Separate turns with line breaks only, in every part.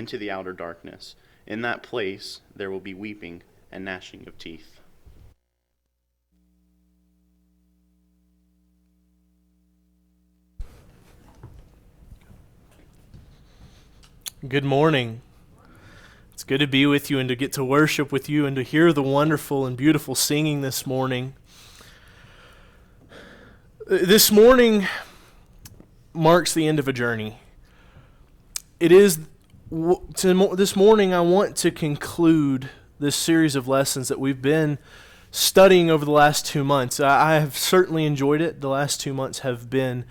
into the outer darkness. In that place there will be weeping and gnashing of teeth.
Good morning. It's good to be with you and to get to worship with you and to hear the wonderful and beautiful singing this morning. This morning marks the end of a journey. This morning I want to conclude this series of lessons that we've been studying over the last 2 months. I have certainly enjoyed it. The last 2 months have been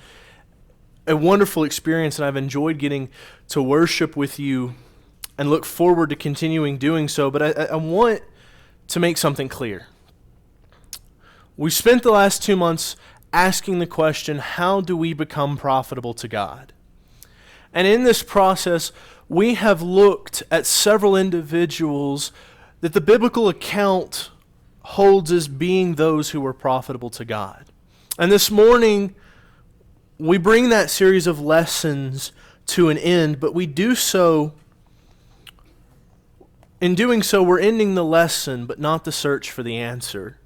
a wonderful experience, and I've enjoyed getting to worship with you and look forward to continuing doing so. But I want to make something clear. We spent the last 2 months asking the question, how do we become profitable to God? And in this process, we have looked at several individuals that the biblical account holds as being those who were profitable to God. And this morning, we bring that series of lessons to an end, but we do so, in doing so, we're ending the lesson, but not the search for the answer.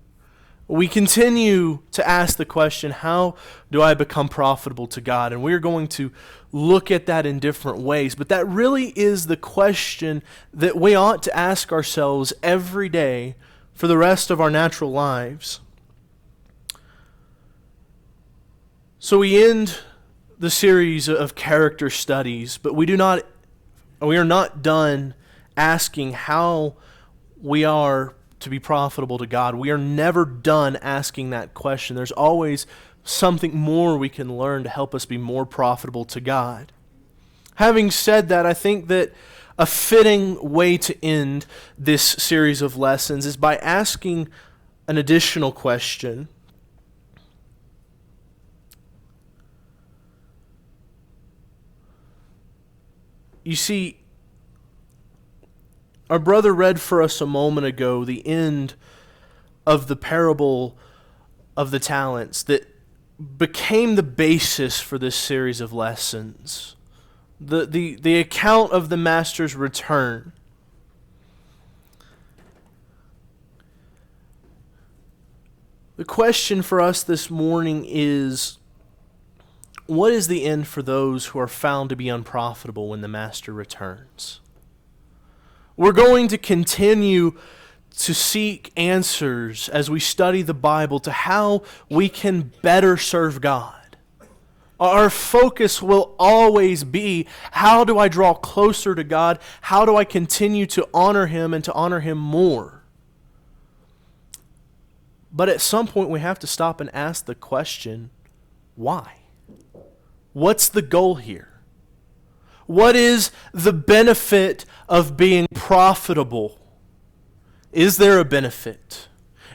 We continue to ask the question, how do I become profitable to God? And we're going to look at that in different ways, but that really is the question that we ought to ask ourselves every day for the rest of our natural lives. So we end the series of character studies, but we are not done asking how we are to be profitable to God. We are never done asking that question. There's always something more we can learn to help us be more profitable to God. Having said that, I think that a fitting way to end this series of lessons is by asking an additional question. You see, our brother read for us a moment ago the end of the parable of the talents that became the basis for this series of lessons. The account of the master's return. The question for us this morning is, what is the end for those who are found to be unprofitable when the master returns? We're going to continue to seek answers as we study the Bible to how we can better serve God. Our focus will always be, how do I draw closer to God? How do I continue to honor Him and to honor Him more? But at some point we have to stop and ask the question, why? What's the goal here? What is the benefit of being profitable? Is there a benefit?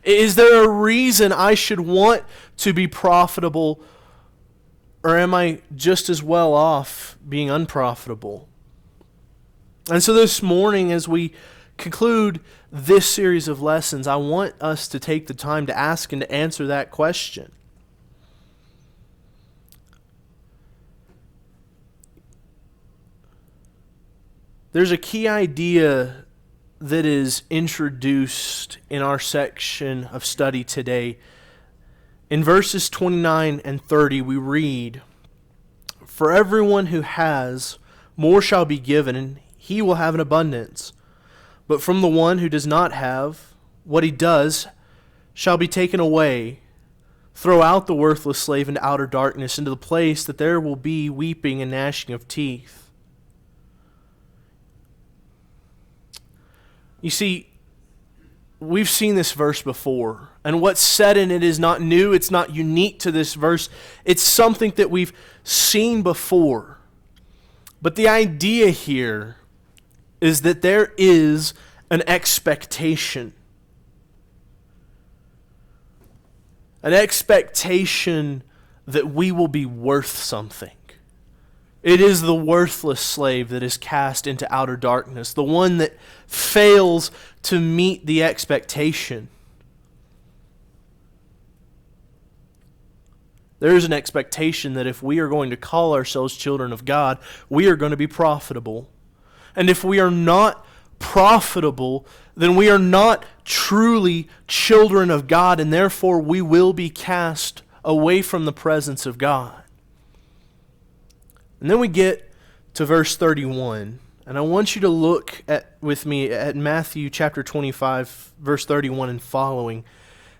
Is there a reason I should want to be profitable, or am I just as well off being unprofitable? And so this morning, as we conclude this series of lessons, I want us to take the time to ask and to answer that question. There's a key idea that is introduced in our section of study today. In verses 29 and 30, we read, "For everyone who has, more shall be given, and he will have an abundance. But from the one who does not have, what he does shall be taken away. Throw out the worthless slave into outer darkness, into the place that there will be weeping and gnashing of teeth." You see, we've seen this verse before, and what's said in it is not new, it's not unique to this verse, it's something that we've seen before. But the idea here is that there is an expectation. An expectation that we will be worth something. It is the worthless slave that is cast into outer darkness, the one that fails to meet the expectation. There is an expectation that if we are going to call ourselves children of God, we are going to be profitable. And if we are not profitable, then we are not truly children of God, and therefore we will be cast away from the presence of God. And then we get to verse 31, and I want you to look with me at Matthew chapter 25, verse 31 and following.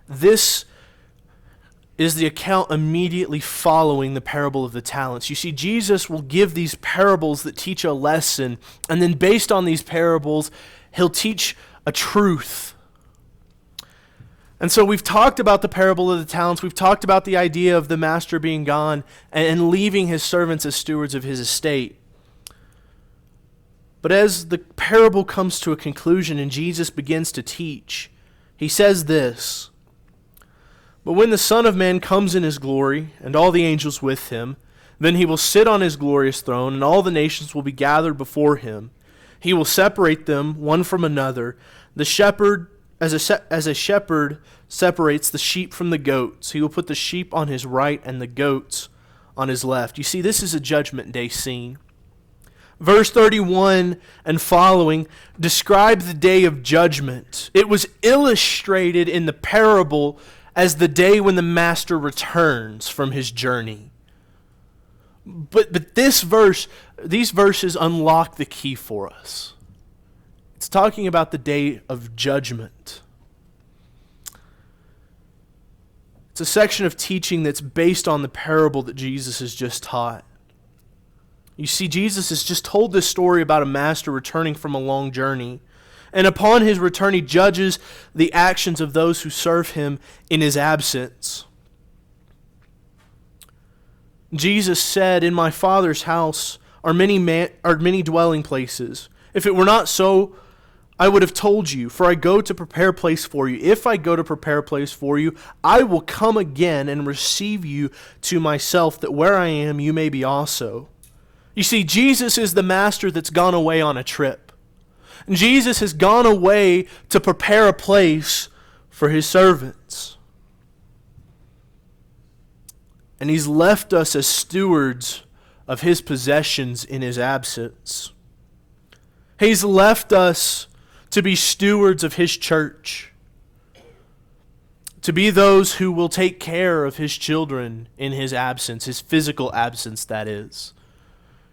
This is the account immediately following the parable of the talents. You see, Jesus will give these parables that teach a lesson, and then based on these parables, he'll teach a truth. And so we've talked about the parable of the talents. We've talked about the idea of the master being gone and leaving his servants as stewards of his estate. But as the parable comes to a conclusion and Jesus begins to teach, he says this: "But when the Son of Man comes in his glory, and all the angels with him, then he will sit on his glorious throne, and all the nations will be gathered before him. He will separate them one from another, the shepherd as a shepherd separates the sheep from the goats. He will put the sheep on his right and the goats on his left." You see, this is a judgment day scene. Verse 31 and following describe the day of judgment. It was illustrated in the parable as the day when the master returns from his journey. But these verses unlock the key for us. It's talking about the day of judgment. It's a section of teaching that's based on the parable that Jesus has just taught. You see, Jesus has just told this story about a master returning from a long journey. And upon his return, he judges the actions of those who serve him in his absence. Jesus said, "In my Father's house are many dwelling places. If it were not so, I would have told you, for I go to prepare a place for you. If I go to prepare a place for you, I will come again and receive you to myself, that where I am, you may be also." You see, Jesus is the master that's gone away on a trip. Jesus has gone away to prepare a place for his servants. And he's left us as stewards of his possessions in his absence. He's left us to be stewards of his church, to be those who will take care of his children in his absence, his physical absence, that is.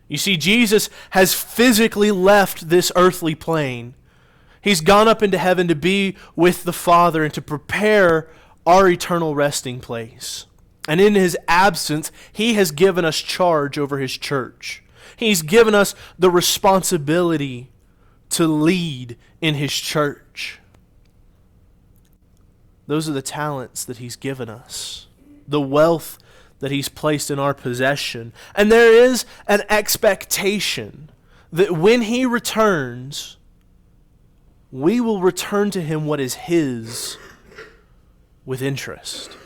You see, Jesus has physically left this earthly plane. He's gone up into heaven to be with the Father and to prepare our eternal resting place. And in his absence, he has given us charge over his church. He's given us the responsibility to lead in his church. Those are the talents that he's given us, the wealth that he's placed in our possession. And there is an expectation that when he returns, we will return to him what is his with interest.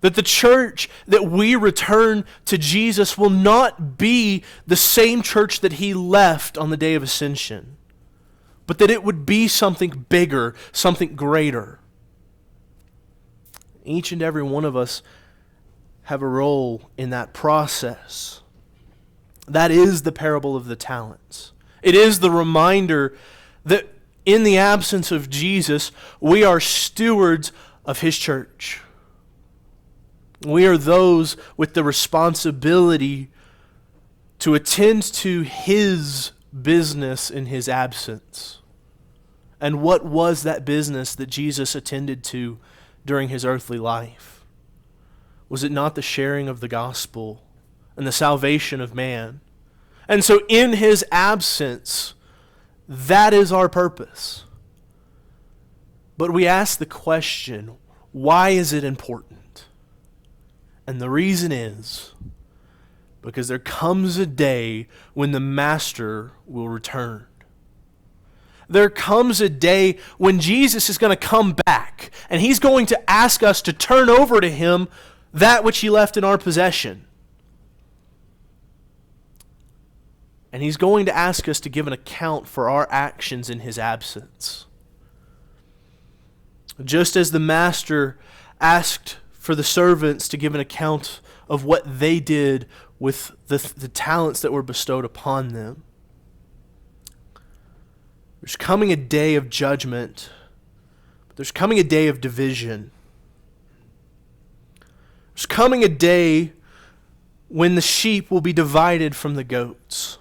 That the church that we return to Jesus will not be the same church that he left on the day of ascension, but that it would be something bigger, something greater. Each and every one of us have a role in that process. That is the parable of the talents. It is the reminder that in the absence of Jesus, we are stewards of his church. We are those with the responsibility to attend to his business in his absence. And what was that business that Jesus attended to during his earthly life? Was it not the sharing of the gospel and the salvation of man? And so in his absence, that is our purpose. But we ask the question, why is it important? And the reason is because there comes a day when the master will return. There comes a day when Jesus is going to come back, and he's going to ask us to turn over to him that which he left in our possession. And he's going to ask us to give an account for our actions in his absence. Just as the master asked for the servants to give an account of what they did with the talents that were bestowed upon them. There's coming a day of judgment, but there's coming a day of division. There's coming a day when the sheep will be divided from the goats.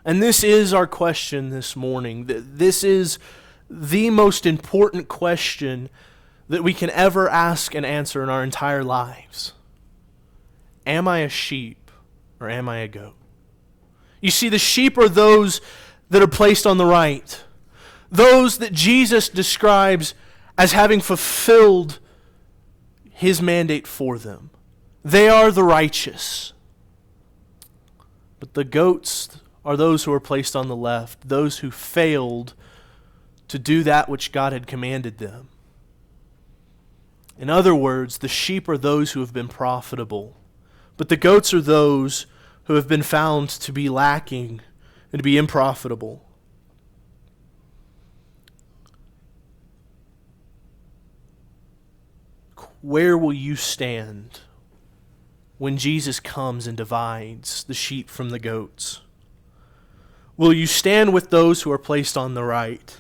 And this is our question this morning. This is the most important question that we can ever ask and answer in our entire lives. Am I a sheep or am I a goat? You see, the sheep are those that are placed on the right. Those that Jesus describes as having fulfilled his mandate for them. They are the righteous. But the goats are those who are placed on the left, those who failed to do that which God had commanded them. In other words, the sheep are those who have been profitable, but the goats are those who have been found to be lacking and to be unprofitable. Where will you stand when Jesus comes and divides the sheep from the goats? Will you stand with those who are placed on the right?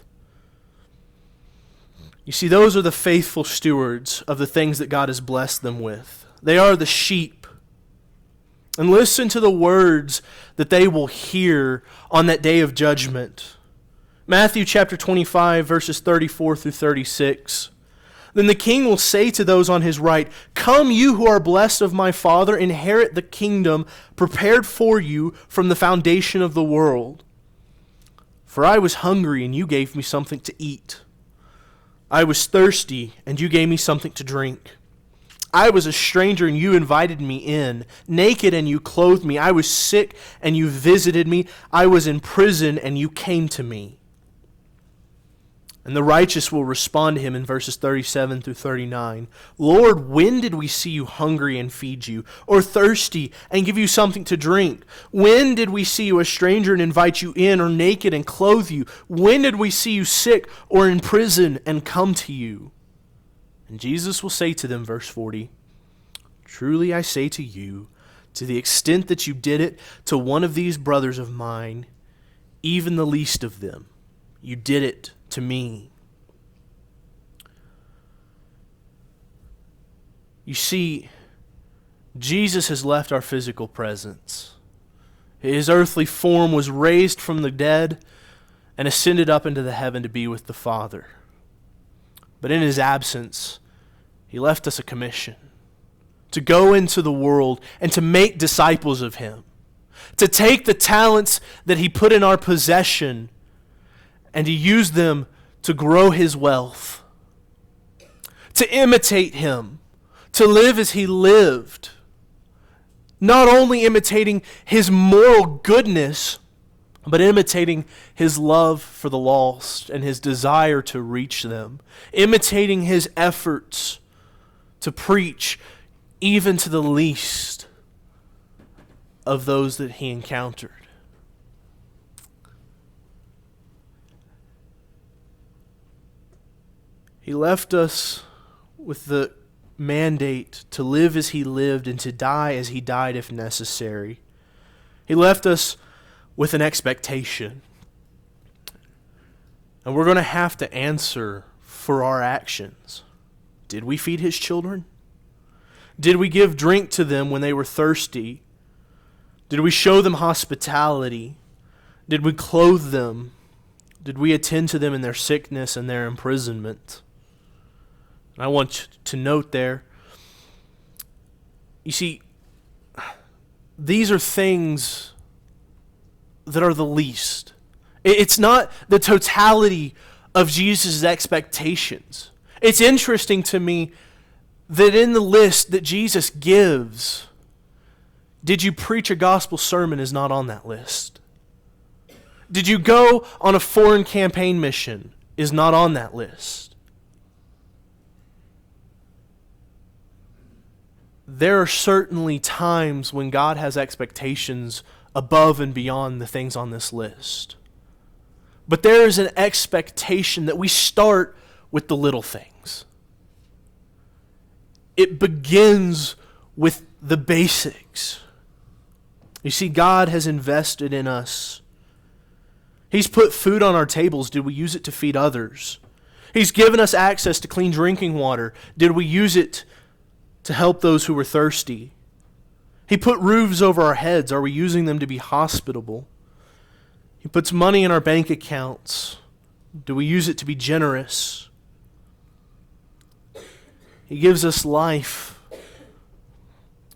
You see, those are the faithful stewards of the things that God has blessed them with. They are the sheep. And listen to the words that they will hear on that day of judgment. Matthew chapter 25, verses 34 through 36. Then the king will say to those on his right, "Come, you who are blessed of my Father, inherit the kingdom prepared for you from the foundation of the world. For I was hungry, and you gave me something to eat. I was thirsty, and you gave me something to drink. I was a stranger, and you invited me in. Naked, and you clothed me. I was sick, and you visited me. I was in prison, and you came to me." And the righteous will respond to him in verses 37 through 39. "Lord, when did we see you hungry and feed you, or thirsty and give you something to drink? When did we see you a stranger and invite you in, or naked and clothe you? When did we see you sick or in prison and come to you?" And Jesus will say to them, verse 40, "Truly I say to you, to the extent that you did it to one of these brothers of mine, even the least of them, you did it to me." You see, Jesus has left our physical presence. His earthly form was raised from the dead and ascended up into the heaven to be with the Father. But in his absence, he left us a commission to go into the world and to make disciples of him, to take the talents that he put in our possession and to use them to grow his wealth, to imitate him, to live as he lived, not only imitating his moral goodness, but imitating his love for the lost and his desire to reach them, imitating his efforts to preach even to the least of those that he encountered. He left us with the mandate to live as he lived and to die as he died if necessary. He left us with an expectation. And we're going to have to answer for our actions. Did we feed his children? Did we give drink to them when they were thirsty? Did we show them hospitality? Did we clothe them? Did we attend to them in their sickness and their imprisonment? And I want to note there, you see, these are things that are the least. It's not the totality of Jesus' expectations. It's interesting to me that in the list that Jesus gives, did you preach a gospel sermon is not on that list. Did you go on a foreign campaign mission is not on that list. There are certainly times when God has expectations above and beyond the things on this list. But there is an expectation that we start with the little things. It begins with the basics. You see, God has invested in us. He's put food on our tables. Did we use it to feed others? He's given us access to clean drinking water. Did we use it to help those who were thirsty? He put roofs over our heads. Are we using them to be hospitable? He puts money in our bank accounts. Do we use it to be generous? He gives us life.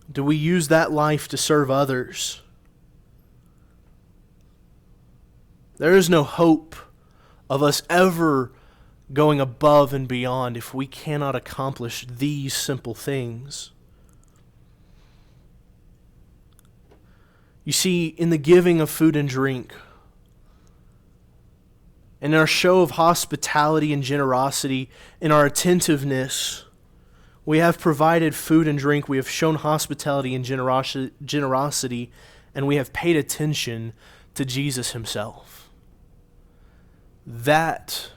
Do we use that life to serve others? There is no hope of us ever going above and beyond if we cannot accomplish these simple things. You see, in the giving of food and drink, in our show of hospitality and generosity, in our attentiveness, we have provided food and drink, we have shown hospitality and generosity, and we have paid attention to Jesus himself. That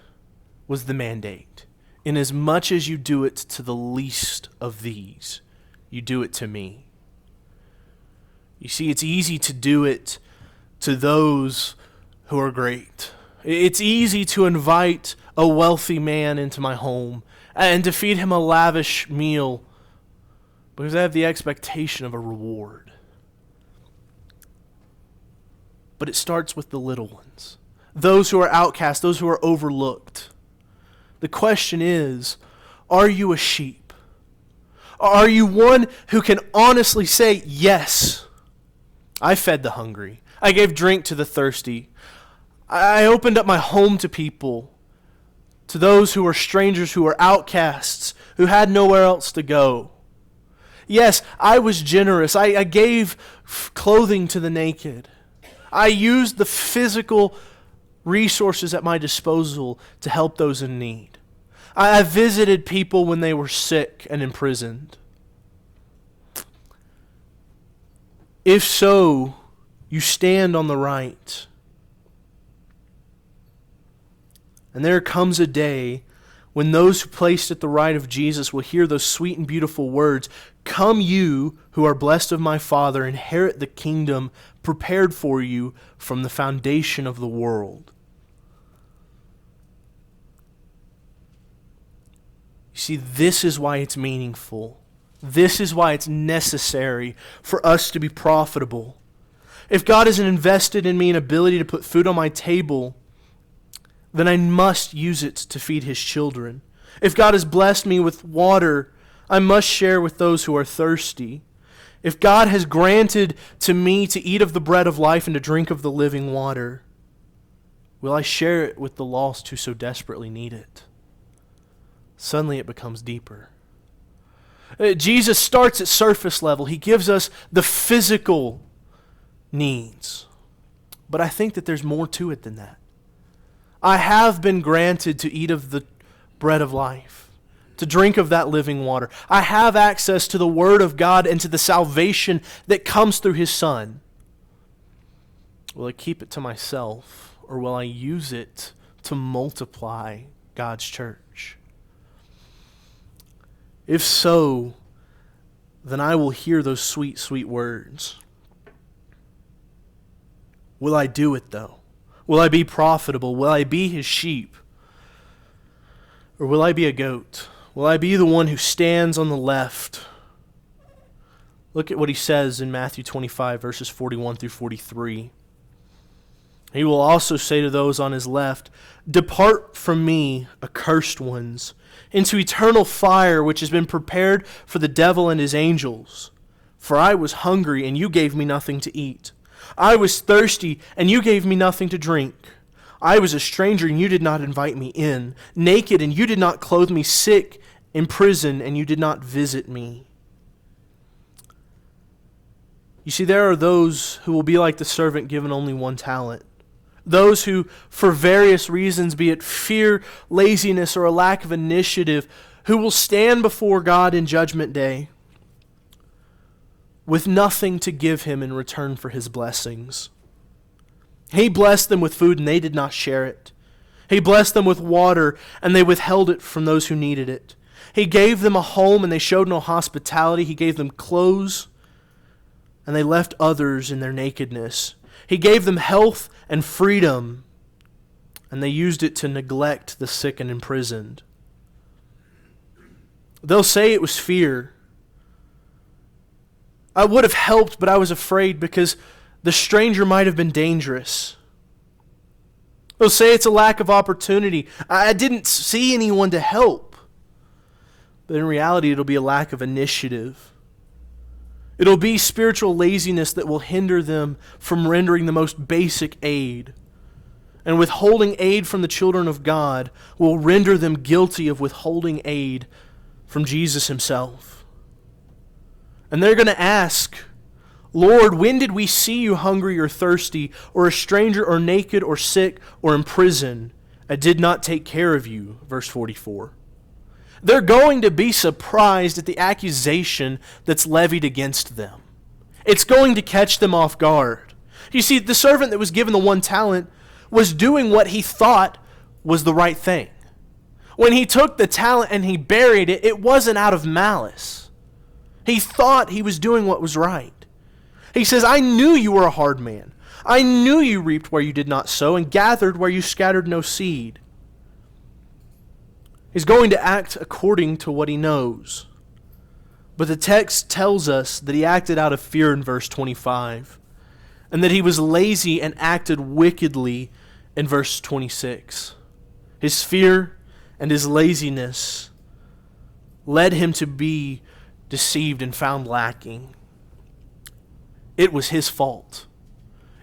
was the mandate. Inasmuch as you do it to the least of these, you do it to me. You see, it's easy to do it to those who are great. It's easy to invite a wealthy man into my home and to feed him a lavish meal because I have the expectation of a reward. But it starts with the little ones, those who are outcast, those who are overlooked. The question is, are you a sheep? Are you one who can honestly say, yes, I fed the hungry, I gave drink to the thirsty, I opened up my home to people, to those who were strangers, who were outcasts, who had nowhere else to go. Yes, I was generous. I gave clothing to the naked. I used the physical resources at my disposal to help those in need. I visited people when they were sick and imprisoned. If so, you stand on the right. And there comes a day when those who placed at the right of Jesus will hear those sweet and beautiful words, "Come you who are blessed of my Father, inherit the kingdom prepared for you from the foundation of the world." You see, this is why it's meaningful. This is why it's necessary for us to be profitable. If God hasn't invested in me an ability to put food on my table, then I must use it to feed his children. If God has blessed me with water, I must share with those who are thirsty. If God has granted to me to eat of the bread of life and to drink of the living water, will I share it with the lost who so desperately need it? Suddenly it becomes deeper. Jesus starts at surface level. He gives us the physical needs. But I think that there's more to it than that. I have been granted to eat of the bread of life, to drink of that living water. I have access to the Word of God and to the salvation that comes through His Son. Will I keep it to myself, or will I use it to multiply God's church? If so, then I will hear those sweet, sweet words. Will I do it, though? Will I be profitable? Will I be his sheep? Or will I be a goat? Will I be the one who stands on the left? Look at what he says in Matthew 25, verses 41 through 43. He will also say to those on his left, "Depart from me, accursed ones, into eternal fire which has been prepared for the devil and his angels. For I was hungry, and you gave me nothing to eat. I was thirsty, and you gave me nothing to drink. I was a stranger, and you did not invite me in. Naked, and you did not clothe me. Sick, in prison, and you did not visit me." You see, there are those who will be like the servant given only one talent. Those who, for various reasons, be it fear, laziness, or a lack of initiative, who will stand before God in Judgment Day with nothing to give him in return for his blessings. He blessed them with food and they did not share it. He blessed them with water and they withheld it from those who needed it. He gave them a home and they showed no hospitality. He gave them clothes and they left others in their nakedness. He gave them health and freedom and they used it to neglect the sick and imprisoned. They'll say it was fear. I would have helped, but I was afraid because the stranger might have been dangerous. They'll say it's a lack of opportunity. I didn't see anyone to help. But in reality, it'll be a lack of initiative. It'll be spiritual laziness that will hinder them from rendering the most basic aid. And withholding aid from the children of God will render them guilty of withholding aid from Jesus himself. And they're going to ask, Lord, when did we see you hungry or thirsty, or a stranger, or naked, or sick, or in prison? I did not take care of you. Verse 44. They're going to be surprised at the accusation that's levied against them. It's going to catch them off guard. You see, the servant that was given the 1 talent was doing what he thought was the right thing. When he took the talent and he buried it, it wasn't out of malice. He thought he was doing what was right. He says, I knew you were a hard man. I knew you reaped where you did not sow and gathered where you scattered no seed. He's going to act according to what he knows. But the text tells us that he acted out of fear in verse 25, and that he was lazy and acted wickedly in verse 26. His fear and his laziness led him to be deceived and found lacking. It was his fault.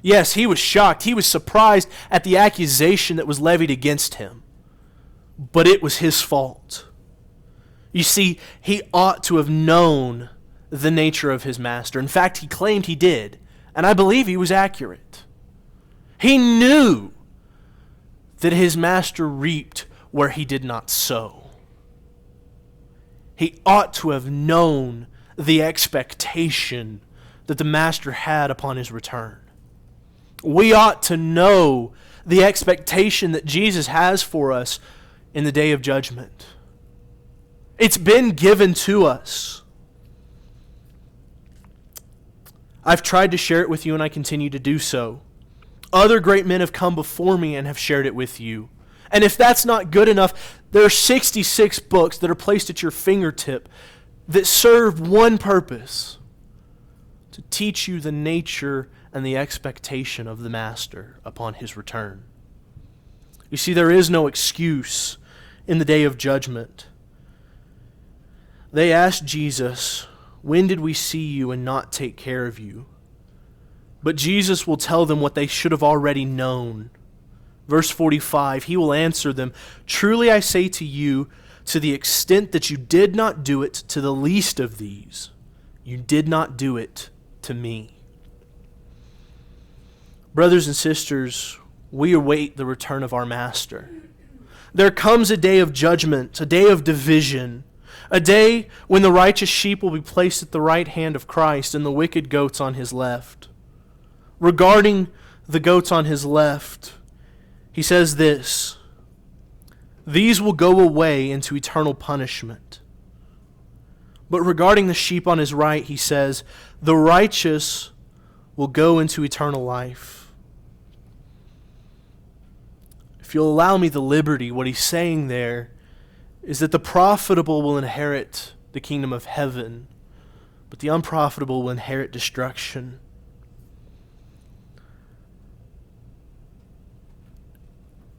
Yes, he was shocked. He was surprised at the accusation that was levied against him. But it was his fault. You see, he ought to have known the nature of his master. In fact, he claimed he did, and I believe he was accurate. He knew that his master reaped where he did not sow. He ought to have known the expectation that the master had upon his return. We ought to know the expectation that Jesus has for us in the day of judgment. It's been given to us. I've tried to share it with you, and I continue to do so. Other great men have come before me and have shared it with you. And if that's not good enough, there are 66 books that are placed at your fingertip that serve one purpose: to teach you the nature and the expectation of the Master upon his return. You see, there is no excuse in the day of judgment. They asked Jesus, when did we see you and not take care of you? But Jesus will tell them what they should have already known. Verse 45, he will answer them, truly I say to you, to the extent that you did not do it to the least of these, you did not do it to me. Brothers and sisters, we await the return of our Master. There comes a day of judgment, a day of division, a day when the righteous sheep will be placed at the right hand of Christ and the wicked goats on his left. Regarding the goats on his left, he says this: these will go away into eternal punishment. But regarding the sheep on his right, he says, the righteous will go into eternal life. If you'll allow me the liberty, what he's saying there is that the profitable will inherit the kingdom of heaven, but the unprofitable will inherit destruction.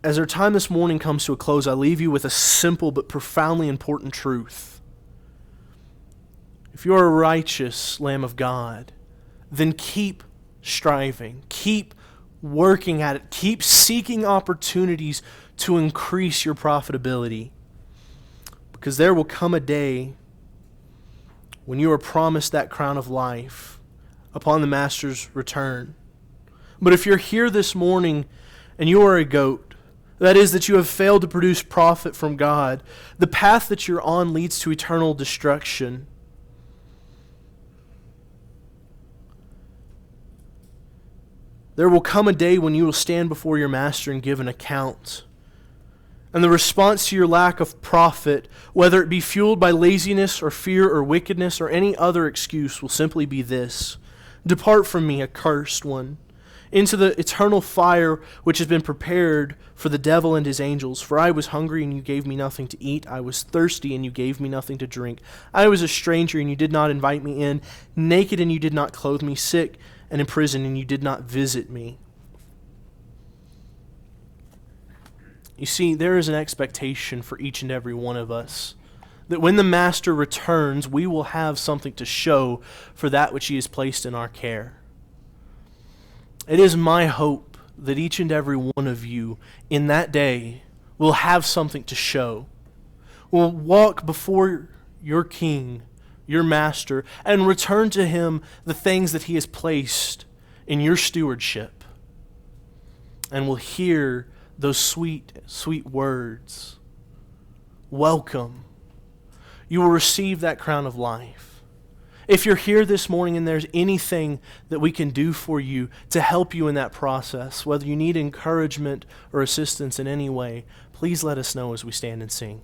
As our time this morning comes to a close, I leave you with a simple but profoundly important truth. If you are a righteous Lamb of God, then keep striving, keep working at it, keep seeking opportunities to increase your profitability. Because there will come a day when you are promised that crown of life upon the Master's return. But if you're here this morning and you are a goat, that is, that you have failed to produce profit from God, the path that you're on leads to eternal destruction. There will come a day when you will stand before your Master and give an account. And the response to your lack of profit, whether it be fueled by laziness or fear or wickedness or any other excuse, will simply be this: depart from me, accursed one, into the eternal fire which has been prepared for the devil and his angels. For I was hungry, and you gave me nothing to eat. I was thirsty, and you gave me nothing to drink. I was a stranger, and you did not invite me in. Naked, and you did not clothe me. Sick and in prison, and you did not visit me. You see, there is an expectation for each and every one of us that when the Master returns, we will have something to show for that which he has placed in our care. It is my hope that each and every one of you in that day will have something to show, will walk before your King, your Master, and return to him the things that he has placed in your stewardship, and will hear those sweet, sweet words. Welcome. You will receive that crown of life. If you're here this morning and there's anything that we can do for you to help you in that process, whether you need encouragement or assistance in any way, please let us know as we stand and sing.